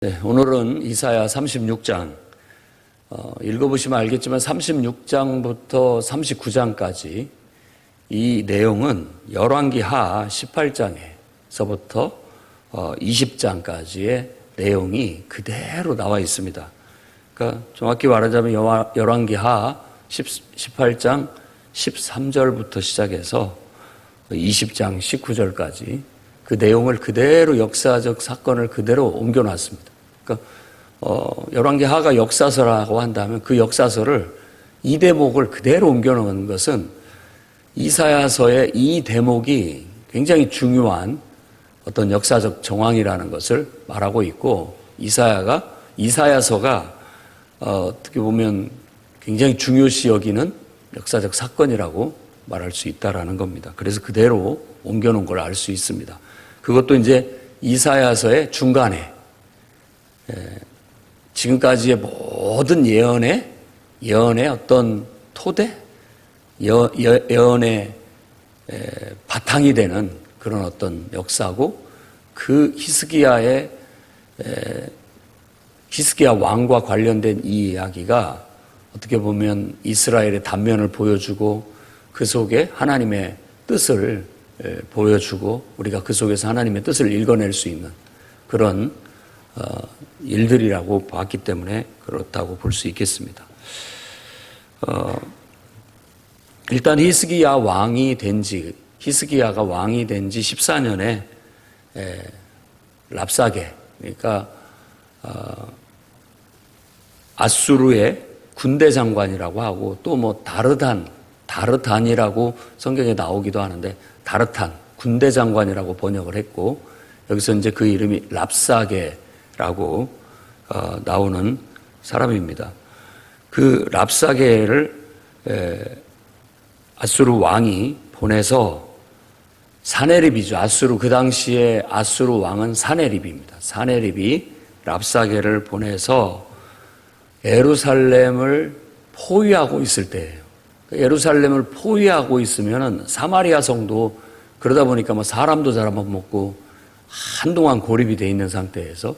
네, 오늘은 이사야 36장 읽어보시면 알겠지만 36장부터 39장까지 이 내용은 열왕기하 18장에서부터 20장까지의 내용이 그대로 나와 있습니다. 그러니까 정확히 말하자면 열왕기하 18장 13절부터 시작해서 20장 19절까지 그 내용을 그대로 역사적 사건을 그대로 옮겨놨습니다. 그러니까 열왕기하가 역사서라고 한다면 그 역사서를 이 대목을 그대로 옮겨놓은 것은 이사야서의 이 대목이 굉장히 중요한 어떤 역사적 정황이라는 것을 말하고 있고 이사야서가 어떻게 보면 굉장히 중요시 여기는 역사적 사건이라고 말할 수 있다라는 겁니다. 그래서 그대로 옮겨놓은 걸 알 수 있습니다. 그것도 이제 이사야서의 중간에 지금까지의 모든 예언의 어떤 토대, 예언의 바탕이 되는 그런 어떤 역사고 그 히스기야 왕과 관련된 이 이야기가 어떻게 보면 이스라엘의 단면을 보여주고 그 속에 하나님의 뜻을 보여주고 우리가 그 속에서 하나님의 뜻을 읽어낼 수 있는 그런 일들이라고 봤기 때문에 그렇다고 볼 수 있겠습니다. 일단 히스기야가 왕이 된 지 14년에 랍사게, 그러니까 아수르의 군대 장관이라고 하고 또 뭐 다르단이라고 성경에 나오기도 하는데 다르탄 군대 장관이라고 번역을 했고 여기서 이제 그 이름이 랍사게라고 나오는 사람입니다. 그 랍사게를 아수르 왕이 보내서 사네립이죠. 그 당시에 아수르 왕은 사네립입니다. 사네립이 랍사게를 보내서 예루살렘을 포위하고 있을 때예요. 예루살렘을 포위하고 있으면은 사마리아 성도 그러다 보니까 뭐 사람도 잘 안 먹고 한동안 고립이 돼 있는 상태에서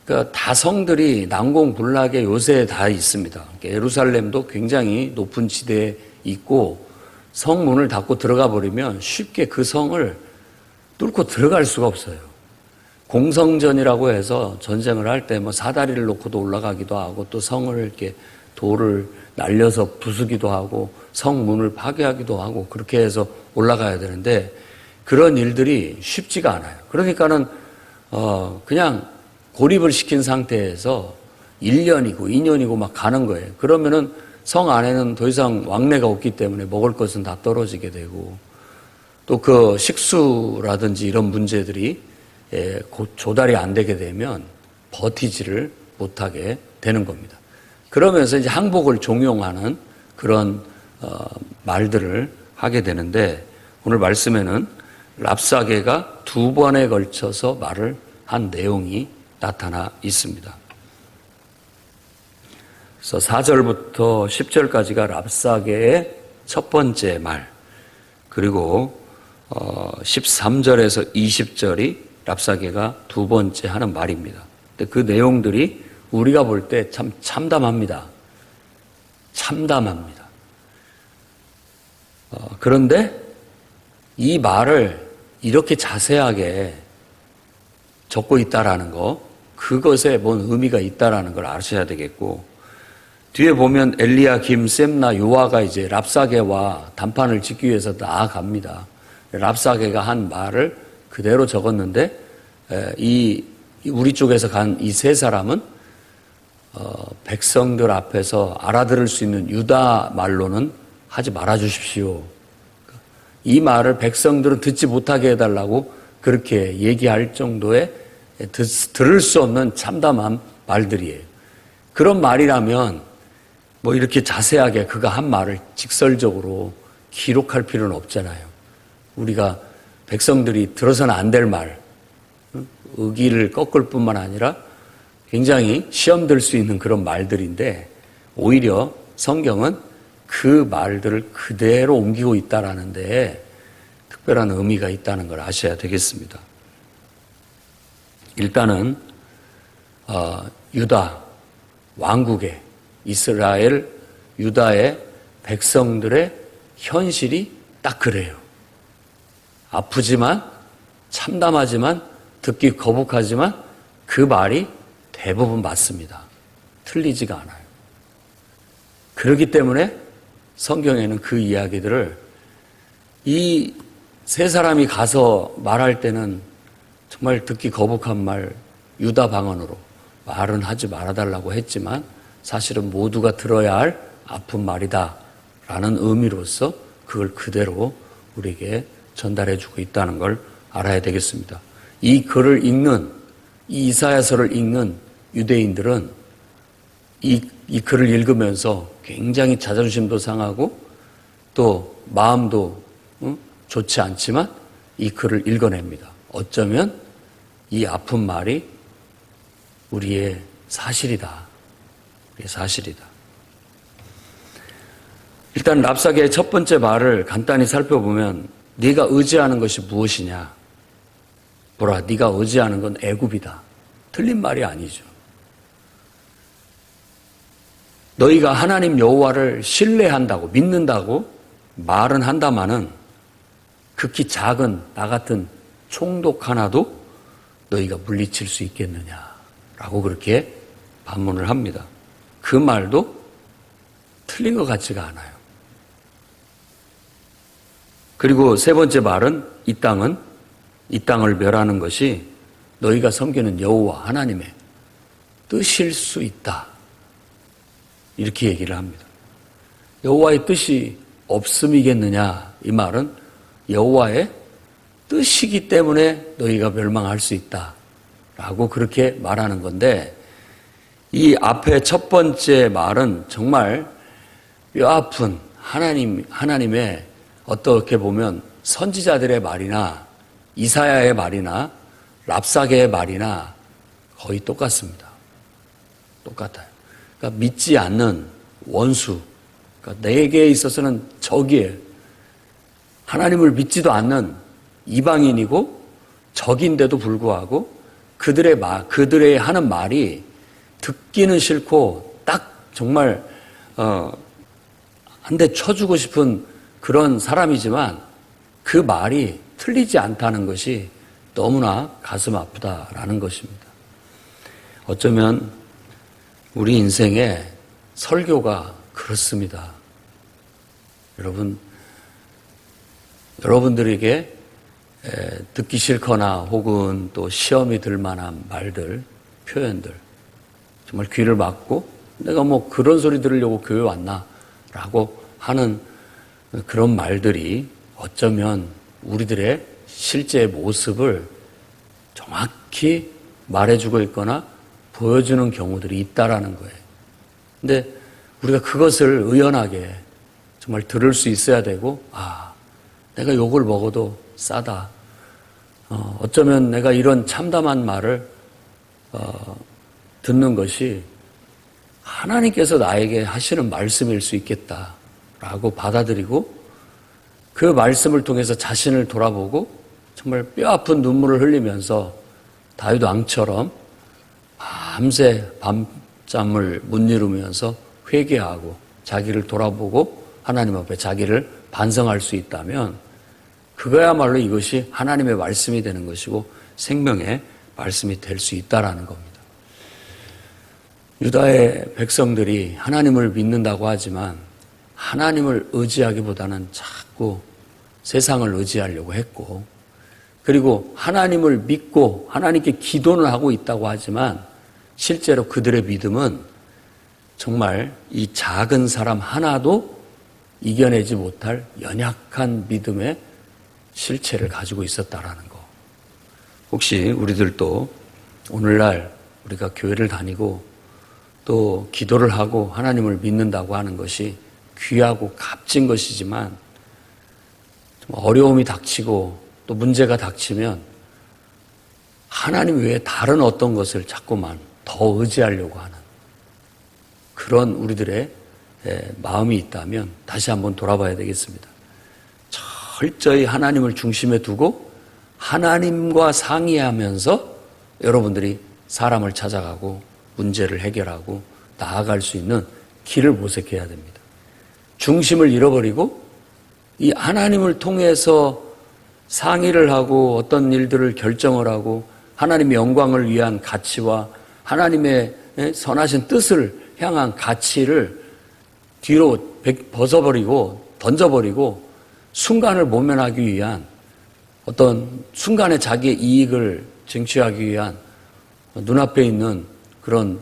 그러니까 다성들이 난공불락의 요새에 다 있습니다. 그러니까 예루살렘도 굉장히 높은 지대에 있고 성문을 닫고 들어가 버리면 쉽게 그 성을 뚫고 들어갈 수가 없어요. 공성전이라고 해서 전쟁을 할 때 뭐 사다리를 놓고도 올라가기도 하고 또 성을 이렇게 돌을 날려서 부수기도 하고 성문을 파괴하기도 하고 그렇게 해서 올라가야 되는데 그런 일들이 쉽지가 않아요. 그러니까는 그냥 고립을 시킨 상태에서 1년이고 2년이고 막 가는 거예요. 그러면은 성 안에는 더 이상 왕래가 없기 때문에 먹을 것은 다 떨어지게 되고 또 그 식수라든지 이런 문제들이 조달이 안 되게 되면 버티지를 못하게 되는 겁니다. 그러면서 이제 항복을 종용하는 그런 말들을 하게 되는데 오늘 말씀에는 랍사게가 2번에 걸쳐서 말을 한 내용이 나타나 있습니다. 그래서 4절부터 10절까지가 랍사게의 첫 번째 말, 그리고 13절에서 20절이 랍사게가 두 번째 하는 말입니다. 근데 그 내용들이 우리가 볼 때 참 참담합니다. 참담합니다. 그런데 이 말을 이렇게 자세하게 적고 있다라는 거, 그것에 뭔 의미가 있다라는 걸 아셔야 되겠고, 뒤에 보면 엘리야김, 셈나, 요아가 이제 랍사게와 단판을 짓기 위해서 나아갑니다. 랍사게가 한 말을 그대로 적었는데, 우리 쪽에서 간 이 세 사람은 백성들 앞에서 알아들을 수 있는 유다 말로는 하지 말아 주십시오. 이 말을 백성들은 듣지 못하게 해달라고 그렇게 얘기할 정도의 들을 수 없는 참담한 말들이에요. 그런 말이라면 뭐 이렇게 자세하게 그가 한 말을 직설적으로 기록할 필요는 없잖아요. 우리가 백성들이 들어서는 안 될 말, 의기를 꺾을 뿐만 아니라 굉장히 시험 들 수 있는 그런 말들인데 오히려 성경은 그 말들을 그대로 옮기고 있다라는 데에 특별한 의미가 있다는 걸 아셔야 되겠습니다. 일단은 유다 왕국의 이스라엘 유다의 백성들의 현실이 딱 그래요. 아프지만 참담하지만 듣기 거북하지만 그 말이 대부분 맞습니다. 틀리지가 않아요. 그렇기 때문에 성경에는 그 이야기들을 이 세 사람이 가서 말할 때는 정말 듣기 거북한 말 유다 방언으로 말은 하지 말아달라고 했지만 사실은 모두가 들어야 할 아픈 말이다 라는 의미로서 그걸 그대로 우리에게 전달해주고 있다는 걸 알아야 되겠습니다. 이 글을 읽는 이 이사야서를 읽는 유대인들은 이 글을 읽으면서 굉장히 자존심도 상하고 또 마음도 좋지 않지만 이 글을 읽어냅니다. 어쩌면 이 아픈 말이 우리의 사실이다. 우리의 사실이다. 일단 랍사게의 첫 번째 말을 간단히 살펴보면 네가 의지하는 것이 무엇이냐? 보라, 네가 의지하는 건 애굽이다. 틀린 말이 아니죠. 너희가 하나님 여호와를 신뢰한다고 믿는다고 말은 한다마는 극히 작은 나 같은 총독 하나도 너희가 물리칠 수 있겠느냐라고 그렇게 반문을 합니다. 그 말도 틀린 것 같지가 않아요. 그리고 세 번째 말은 이 땅을 멸하는 것이 너희가 섬기는 여호와 하나님의 뜻일 수 있다. 이렇게 얘기를 합니다. 여호와의 뜻이 없음이겠느냐? 이 말은 여호와의 뜻이기 때문에 너희가 멸망할 수 있다. 라고 그렇게 말하는 건데 이 앞에 첫 번째 말은 정말 뼈아픈 하나님의 어떻게 보면 선지자들의 말이나 이사야의 말이나 랍사게의 말이나 거의 똑같습니다. 똑같아요. 그러니까 믿지 않는 원수, 그러니까 내게 있어서는 적이에요. 하나님을 믿지도 않는 이방인이고 적인데도 불구하고 그들의 하는 말이 듣기는 싫고 딱 정말 한 대 쳐주고 싶은 그런 사람이지만 그 말이 틀리지 않다는 것이 너무나 가슴 아프다라는 것입니다. 어쩌면 우리 인생의 설교가 그렇습니다. 여러분들에게 듣기 싫거나 혹은 또 시험이 들 만한 말들, 표현들 정말 귀를 막고 내가 뭐 그런 소리 들으려고 교회 왔나 라고 하는 그런 말들이 어쩌면 우리들의 실제 모습을 정확히 말해주고 있거나 보여주는 경우들이 있다라는 거예요. 근데 우리가 그것을 의연하게 정말 들을 수 있어야 되고 내가 욕을 먹어도 싸다. 어쩌면 내가 이런 참담한 말을 듣는 것이 하나님께서 나에게 하시는 말씀일 수 있겠다라고 받아들이고 그 말씀을 통해서 자신을 돌아보고 정말 뼈아픈 눈물을 흘리면서 다윗 왕처럼 밤새 밤잠을 못 이루면서 회개하고 자기를 돌아보고 하나님 앞에 자기를 반성할 수 있다면 그거야말로 이것이 하나님의 말씀이 되는 것이고 생명의 말씀이 될 수 있다라는 겁니다. 유다의 백성들이 하나님을 믿는다고 하지만 하나님을 의지하기보다는 자꾸 세상을 의지하려고 했고 그리고 하나님을 믿고 하나님께 기도는 하고 있다고 하지만 실제로 그들의 믿음은 정말 이 작은 사람 하나도 이겨내지 못할 연약한 믿음의 실체를 가지고 있었다라는 거. 혹시 우리들도 오늘날 우리가 교회를 다니고 또 기도를 하고 하나님을 믿는다고 하는 것이 귀하고 값진 것이지만 좀 어려움이 닥치고 또 문제가 닥치면 하나님 외에 다른 어떤 것을 자꾸만 더 의지하려고 하는 그런 우리들의 마음이 있다면 다시 한번 돌아봐야 되겠습니다. 철저히 하나님을 중심에 두고 하나님과 상의하면서 여러분들이 사람을 찾아가고 문제를 해결하고 나아갈 수 있는 길을 모색해야 됩니다. 중심을 잃어버리고 이 하나님을 통해서 상의를 하고 어떤 일들을 결정을 하고 하나님의 영광을 위한 가치와 하나님의 선하신 뜻을 향한 가치를 뒤로 벗어버리고 던져버리고 순간을 모면하기 위한 어떤 순간의 자기의 이익을 쟁취하기 위한 눈앞에 있는 그런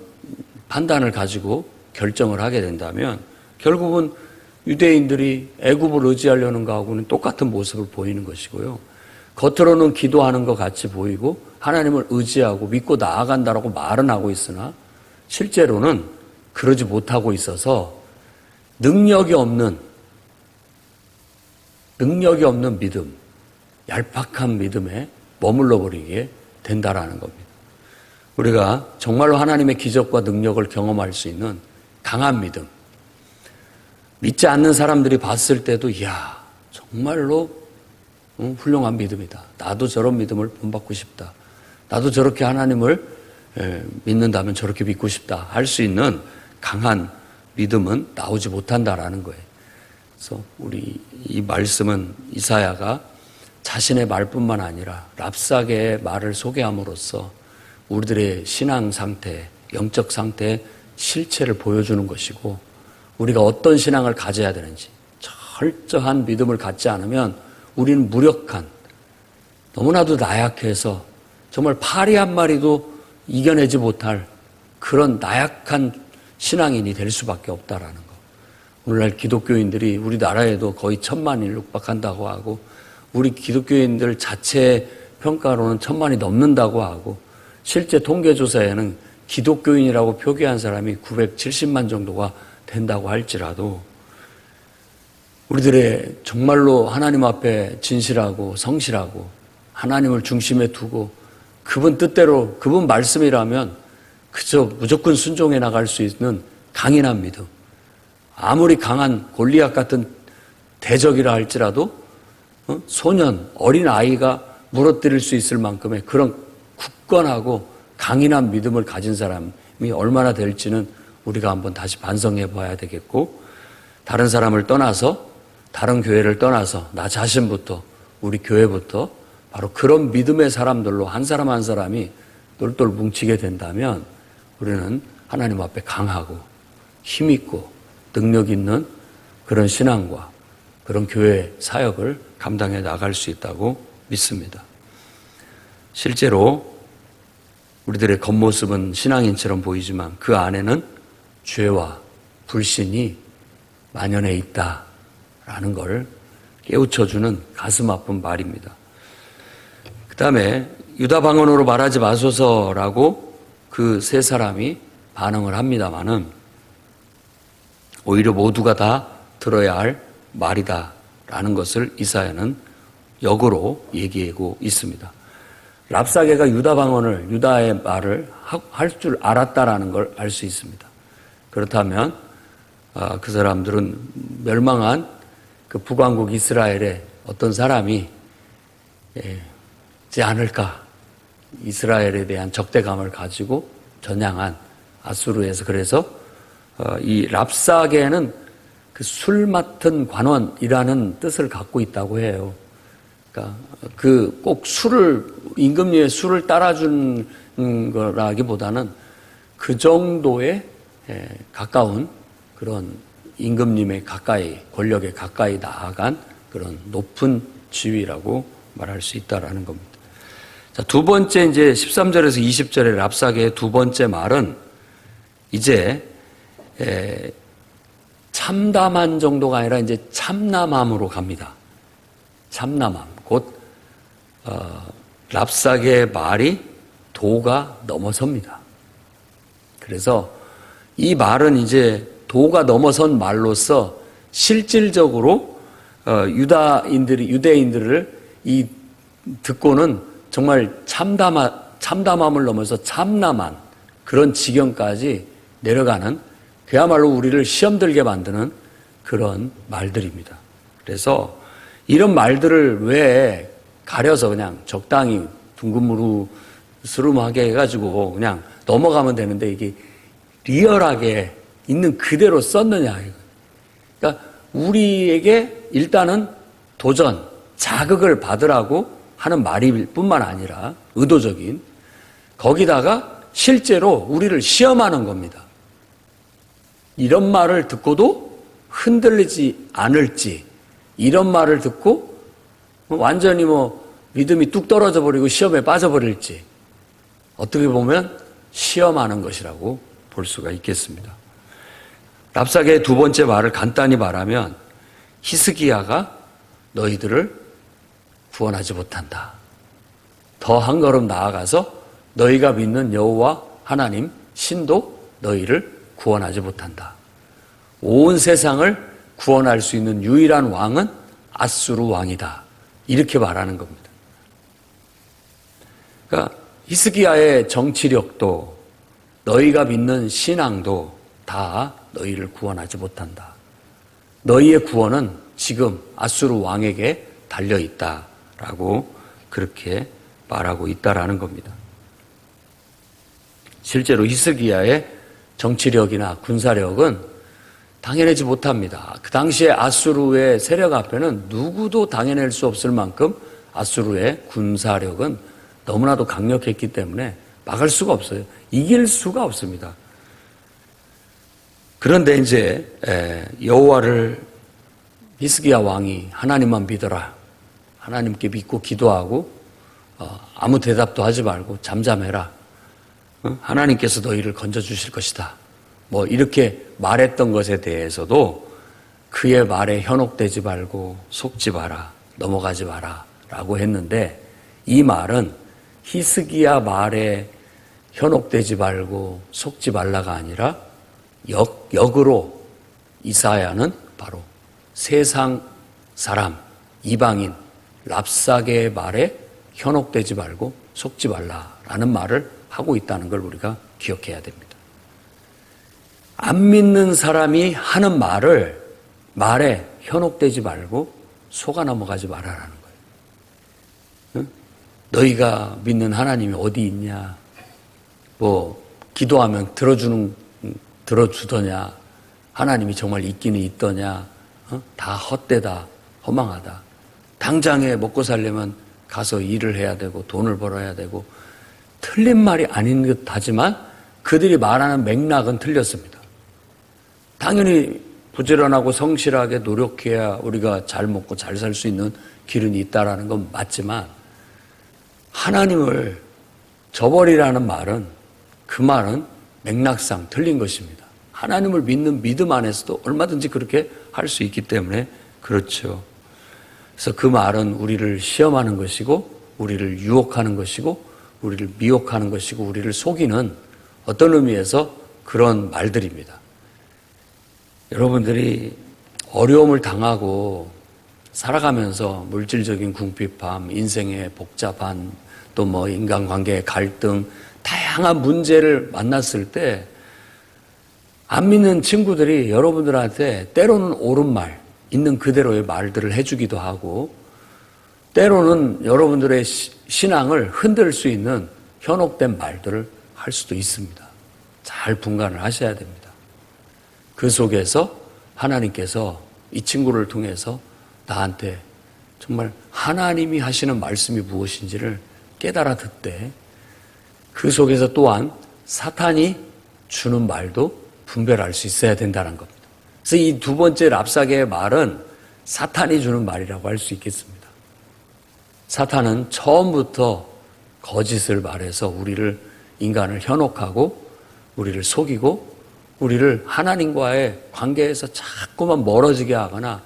판단을 가지고 결정을 하게 된다면 결국은 유대인들이 애굽을 의지하려는 것하고는 똑같은 모습을 보이는 것이고요. 겉으로는 기도하는 것 같이 보이고 하나님을 의지하고 믿고 나아간다라고 말은 하고 있으나 실제로는 그러지 못하고 있어서 능력이 없는 믿음, 얄팍한 믿음에 머물러 버리게 된다라는 겁니다. 우리가 정말로 하나님의 기적과 능력을 경험할 수 있는 강한 믿음, 믿지 않는 사람들이 봤을 때도 이야 정말로 훌륭한 믿음이다. 나도 저런 믿음을 본받고 싶다. 나도 저렇게 하나님을 믿는다면 저렇게 믿고 싶다 할 수 있는 강한 믿음은 나오지 못한다라는 거예요. 그래서 우리 이 말씀은 이사야가 자신의 말뿐만 아니라 랍사게의 말을 소개함으로써 우리들의 신앙 상태, 영적 상태의 실체를 보여주는 것이고 우리가 어떤 신앙을 가져야 되는지 철저한 믿음을 갖지 않으면 우리는 무력한 너무나도 나약해서 정말 파리 한 마리도 이겨내지 못할 그런 나약한 신앙인이 될 수밖에 없다라는 거. 오늘날 기독교인들이 우리나라에도 거의 1,000만을 육박한다고 하고 우리 기독교인들 자체 평가로는 1,000만이 넘는다고 하고 실제 통계조사에는 기독교인이라고 표기한 사람이 970만 정도가 된다고 할지라도 우리들의 정말로 하나님 앞에 진실하고 성실하고 하나님을 중심에 두고 그분 뜻대로 그분 말씀이라면 그저 무조건 순종해 나갈 수 있는 강인한 믿음, 아무리 강한 골리앗 같은 대적이라 할지라도 소년, 어린 아이가 무너뜨릴 수 있을 만큼의 그런 굳건하고 강인한 믿음을 가진 사람이 얼마나 될지는 우리가 한번 다시 반성해 봐야 되겠고 다른 사람을 떠나서 다른 교회를 떠나서 나 자신부터 우리 교회부터 바로 그런 믿음의 사람들로 한 사람 한 사람이 똘똘 뭉치게 된다면 우리는 하나님 앞에 강하고 힘있고 능력 있는 그런 신앙과 그런 교회 사역을 감당해 나갈 수 있다고 믿습니다. 실제로 우리들의 겉모습은 신앙인처럼 보이지만 그 안에는 죄와 불신이 만연해 있다라는 걸 깨우쳐주는 가슴 아픈 말입니다. 그 다음에 유다 방언으로 말하지 마소서라고 그 세 사람이 반응을 합니다마는 오히려 모두가 다 들어야 할 말이다라는 것을 이사야는 역으로 얘기하고 있습니다. 랍사게가 유다 방언을 유다의 말을 할 줄 알았다라는 걸 알 수 있습니다. 그렇다면 그 사람들은 멸망한 그 북왕국 이스라엘의 어떤 사람이 지 않을까 이스라엘에 대한 적대감을 가지고 전향한 아수르에서 그래서 이 랍사게는 그 술 맡은 관원이라는 뜻을 갖고 있다고 해요. 그러니까 그 꼭 술을 임금님의 술을 따라주는 거라기보다는 그 정도의 가까운 그런 임금님의 가까이 권력에 가까이 나아간 그런 높은 지위라고 말할 수 있다라는 겁니다. 자, 두 번째 이제 13절에서 20절의 랍사게의 두 번째 말은 이제 참담한 정도가 아니라 이제 참남함으로 갑니다. 참남함. 곧 랍사게의 말이 도가 넘어섭니다. 그래서 이 말은 이제 도가 넘어선 말로서 실질적으로 유대인들을 이 듣고는 정말 참담함을 넘어서 참남한 그런 지경까지 내려가는 그야말로 우리를 시험 들게 만드는 그런 말들입니다. 그래서 이런 말들을 왜 가려서 그냥 적당히 둥근무루 스름하게 해가지고 그냥 넘어가면 되는데 이게 리얼하게 있는 그대로 썼느냐. 그러니까 우리에게 일단은 도전, 자극을 받으라고 하는 말일 뿐만 아니라 의도적인, 거기다가 실제로 우리를 시험하는 겁니다. 이런 말을 듣고도 흔들리지 않을지, 이런 말을 듣고 완전히 믿음이 뚝 떨어져 버리고 시험에 빠져버릴지, 어떻게 보면 시험하는 것이라고 볼 수가 있겠습니다. 랍사게의 두 번째 말을 간단히 말하면 히스기야가 너희들을 구원하지 못한다. 더 한 걸음 나아가서 너희가 믿는 여호와 하나님 신도 너희를 구원하지 못한다. 온 세상을 구원할 수 있는 유일한 왕은 아수르 왕이다. 이렇게 말하는 겁니다. 그러니까 히스기야의 정치력도 너희가 믿는 신앙도 다 너희를 구원하지 못한다. 너희의 구원은 지금 아수르 왕에게 달려있다라고 그렇게 말하고 있다라는 겁니다. 실제로 히스기야의 정치력이나 군사력은 당해내지 못합니다. 그 당시에 아수르의 세력 앞에는 누구도 당해낼 수 없을 만큼 아수르의 군사력은 너무나도 강력했기 때문에 막을 수가 없어요. 이길 수가 없습니다. 그런데 이제 여호와를 히스기야 왕이 하나님만 믿어라. 하나님께 믿고 기도하고 아무 대답도 하지 말고 잠잠해라. 하나님께서 너희를 건져주실 것이다. 이렇게 말했던 것에 대해서도 그의 말에 현혹되지 말고 속지 마라. 넘어가지 마라. 라고 했는데 이 말은 히스기야 말에 현혹되지 말고 속지 말라가 아니라 역으로 이사야는 바로 세상 사람, 이방인, 랍사게의 말에 현혹되지 말고 속지 말라라는 말을 하고 있다는 걸 우리가 기억해야 됩니다. 안 믿는 사람이 하는 말에 현혹되지 말고 속아 넘어가지 말아라는 거예요. 응? 너희가 믿는 하나님이 어디 있냐? 기도하면 들어주더냐? 하나님이 정말 있기는 있더냐? 다 헛되다, 허망하다. 당장에 먹고 살려면 가서 일을 해야 되고 돈을 벌어야 되고, 틀린 말이 아닌 듯 하지만 그들이 말하는 맥락은 틀렸습니다. 당연히 부지런하고 성실하게 노력해야 우리가 잘 먹고 잘 살 수 있는 길은 있다라는 건 맞지만, 하나님을 저버리라는 말은, 그 말은 맥락상 틀린 것입니다. 하나님을 믿는 믿음 안에서도 얼마든지 그렇게 할 수 있기 때문에 그렇죠. 그래서 그 말은 우리를 시험하는 것이고, 우리를 유혹하는 것이고, 우리를 미혹하는 것이고, 우리를 속이는 어떤 의미에서 그런 말들입니다. 여러분들이 어려움을 당하고 살아가면서 물질적인 궁핍함, 인생의 복잡한 또 인간관계의 갈등, 다양한 문제를 만났을 때 안 믿는 친구들이 여러분들한테 때로는 옳은 말, 있는 그대로의 말들을 해주기도 하고, 때로는 여러분들의 신앙을 흔들 수 있는 현혹된 말들을 할 수도 있습니다. 잘 분간을 하셔야 됩니다. 그 속에서 하나님께서 이 친구를 통해서 나한테 정말 하나님이 하시는 말씀이 무엇인지를 깨달아 듣되, 그 속에서 또한 사탄이 주는 말도 분별할 수 있어야 된다는 겁니다. 그래서 이 두 번째 랍사게의 말은 사탄이 주는 말이라고 할 수 있겠습니다. 사탄은 처음부터 거짓을 말해서 인간을 현혹하고, 우리를 속이고, 우리를 하나님과의 관계에서 자꾸만 멀어지게 하거나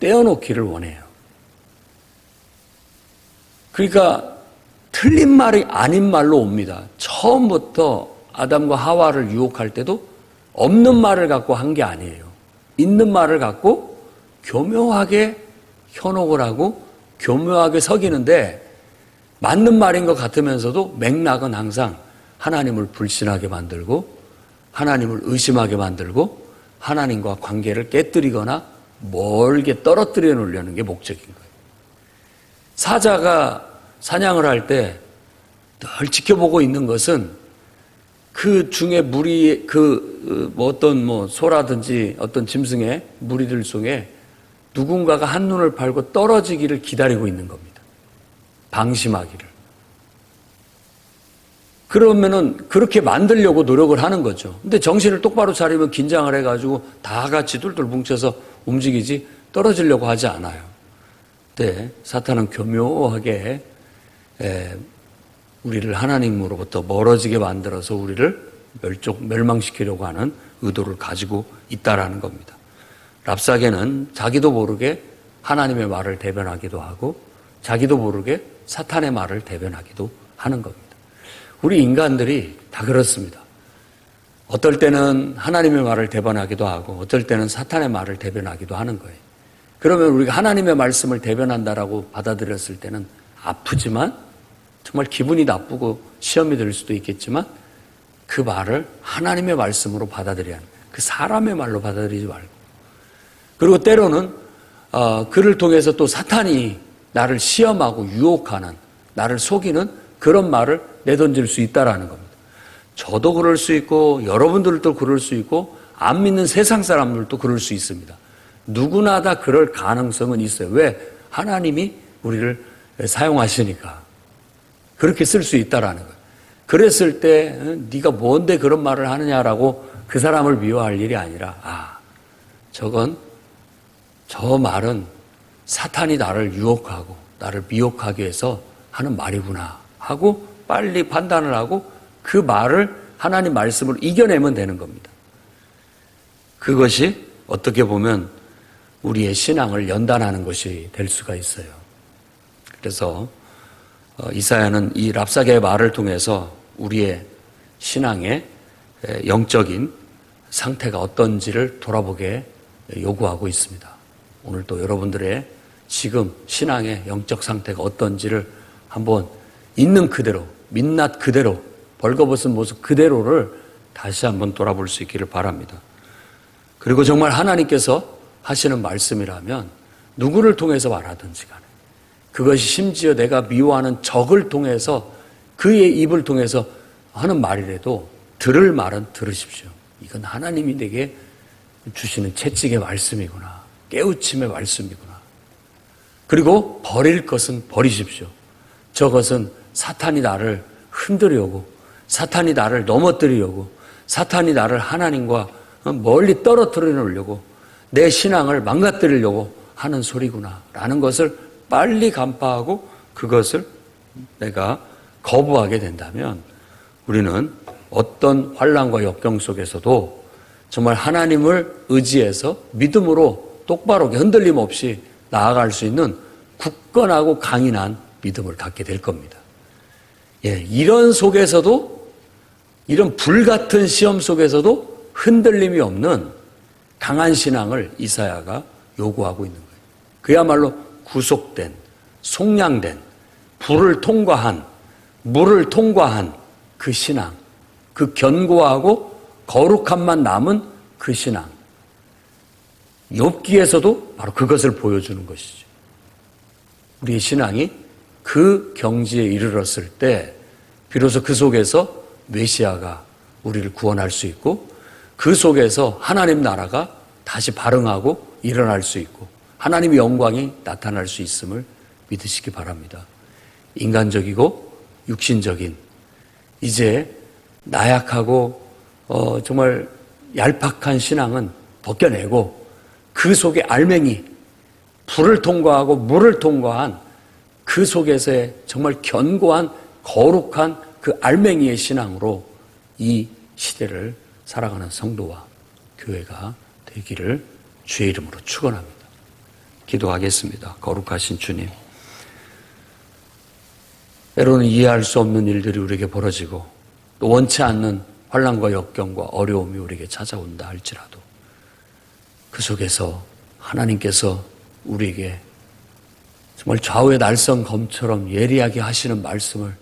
떼어놓기를 원해요. 그러니까 틀린 말이 아닌 말로 옵니다. 처음부터 아담과 하와를 유혹할 때도 없는 말을 갖고 한 게 아니에요. 있는 말을 갖고 교묘하게 현혹을 하고 교묘하게 속이는데, 맞는 말인 것 같으면서도 맥락은 항상 하나님을 불신하게 만들고, 하나님을 의심하게 만들고, 하나님과 관계를 깨뜨리거나 멀게 떨어뜨려 놓으려는 게 목적인 거예요. 사자가 사냥을 할 때 늘 지켜보고 있는 것은 그 중에 무리, 어떤 소라든지 어떤 짐승의 무리들 속에 누군가가 한눈을 팔고 떨어지기를 기다리고 있는 겁니다. 방심하기를. 그러면은 그렇게 만들려고 노력을 하는 거죠. 근데 정신을 똑바로 차리면 긴장을 해가지고 다 같이 똘똘 뭉쳐서 움직이지 떨어지려고 하지 않아요. 근데 사탄은 교묘하게 우리를 하나님으로부터 멀어지게 만들어서 우리를 멸망시키려고 하는 의도를 가지고 있다라는 겁니다. 랍사게는 자기도 모르게 하나님의 말을 대변하기도 하고 자기도 모르게 사탄의 말을 대변하기도 하는 겁니다. 우리 인간들이 다 그렇습니다. 어떨 때는 하나님의 말을 대변하기도 하고 어떨 때는 사탄의 말을 대변하기도 하는 거예요. 그러면 우리가 하나님의 말씀을 대변한다라고 받아들였을 때는 아프지만 정말 기분이 나쁘고 시험이 될 수도 있겠지만 그 말을 하나님의 말씀으로 받아들여야 하는 거예요. 그 사람의 말로 받아들이지 말고. 그리고 때로는 그를 통해서 또 사탄이 나를 시험하고 유혹하는, 나를 속이는 그런 말을 내던질 수 있다라는 겁니다. 저도 그럴 수 있고 여러분들도 그럴 수 있고 안 믿는 세상 사람들도 그럴 수 있습니다. 누구나 다 그럴 가능성은 있어요. 왜? 하나님이 우리를 사용하시니까 그렇게 쓸 수 있다라는 거예요. 그랬을 때 네가 뭔데 그런 말을 하느냐라고 그 사람을 미워할 일이 아니라 저 말은 사탄이 나를 유혹하고 나를 미혹하기 위해서 하는 말이구나 하고 빨리 판단을 하고 그 말을 하나님 말씀으로 이겨내면 되는 겁니다. 그것이 어떻게 보면 우리의 신앙을 연단하는 것이 될 수가 있어요. 그래서 이사야는 이 랍사게의 말을 통해서 우리의 신앙의 영적인 상태가 어떤지를 돌아보게 요구하고 있습니다. 오늘 또 여러분들의 지금 신앙의 영적 상태가 어떤지를 한번 있는 그대로, 민낯 그대로, 벌거벗은 모습 그대로를 다시 한번 돌아볼 수 있기를 바랍니다. 그리고 정말 하나님께서 하시는 말씀이라면 누구를 통해서 말하든지 간에 그것이 심지어 내가 미워하는 적을 통해서 그의 입을 통해서 하는 말이라도 들을 말은 들으십시오. 이건 하나님이 내게 주시는 채찍의 말씀이구나. 깨우침의 말씀이구나. 그리고 버릴 것은 버리십시오. 저것은 사탄이 나를 흔들려고, 사탄이 나를 넘어뜨리려고, 사탄이 나를 하나님과 멀리 떨어뜨리려고, 내 신앙을 망가뜨리려고 하는 소리구나 라는 것을 빨리 간파하고 그것을 내가 거부하게 된다면 우리는 어떤 환난과 역경 속에서도 정말 하나님을 의지해서 믿음으로 똑바로 흔들림 없이 나아갈 수 있는 굳건하고 강인한 믿음을 갖게 될 겁니다. 이런 속에서도, 이런 불같은 시험 속에서도 흔들림이 없는 강한 신앙을 이사야가 요구하고 있는 거예요. 그야말로 구속된, 속량된, 불을 통과한, 물을 통과한 그 신앙, 그 견고하고 거룩함만 남은 그 신앙. 욥기에서도 바로 그것을 보여주는 것이죠. 우리의 신앙이 그 경지에 이르렀을 때 비로소 그 속에서 메시아가 우리를 구원할 수 있고 그 속에서 하나님 나라가 다시 발흥하고 일어날 수 있고 하나님의 영광이 나타날 수 있음을 믿으시기 바랍니다. 인간적이고 육신적인 이제 나약하고 정말 얄팍한 신앙은 벗겨내고 그 속에 알맹이, 불을 통과하고 물을 통과한 그 속에서의 정말 견고한 거룩한 그 알맹이의 신앙으로 이 시대를 살아가는 성도와 교회가 되기를 주의 이름으로 축원합니다. 기도하겠습니다. 거룩하신 주님, 때로는 이해할 수 없는 일들이 우리에게 벌어지고 또 원치 않는 환난과 역경과 어려움이 우리에게 찾아온다 할지라도 그 속에서 하나님께서 우리에게 정말 좌우의 날선 검처럼 예리하게 하시는 말씀을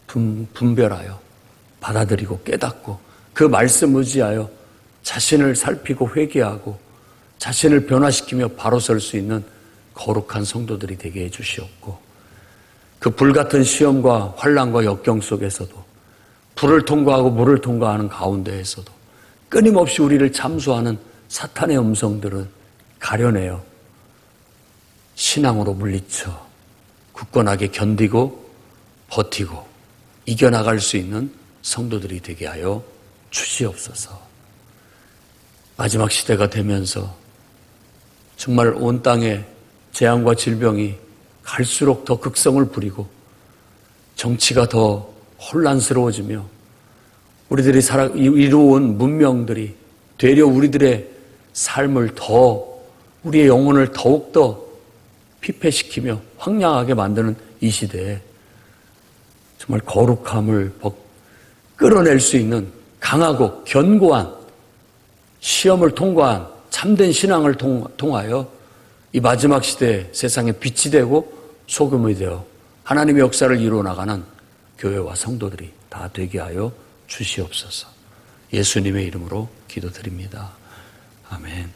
분별하여 받아들이고 깨닫고 그 말씀 의지하여 자신을 살피고 회개하고 자신을 변화시키며 바로 설 수 있는 거룩한 성도들이 되게 해주시옵고 그 불같은 시험과 환난과 역경 속에서도 불을 통과하고 물을 통과하는 가운데에서도 끊임없이 우리를 참수하는 사탄의 음성들을 가려내어 신앙으로 물리쳐 굳건하게 견디고 버티고 이겨나갈 수 있는 성도들이 되게 하여 주시옵소서. 마지막 시대가 되면서 정말 온 땅에 재앙과 질병이 갈수록 더 극성을 부리고 정치가 더 혼란스러워지며 우리들이 이루어온 문명들이 되려 우리들의 삶을 우리의 영혼을 더욱더 피폐시키며 황량하게 만드는 이 시대에 정말 거룩함을 끌어낼 수 있는 강하고 견고한 시험을 통과한 참된 신앙을 통하여 이 마지막 시대에 세상에 빛이 되고 소금이 되어 하나님의 역사를 이루어나가는 교회와 성도들이 다 되게 하여 주시옵소서. 예수님의 이름으로 기도드립니다. 아멘.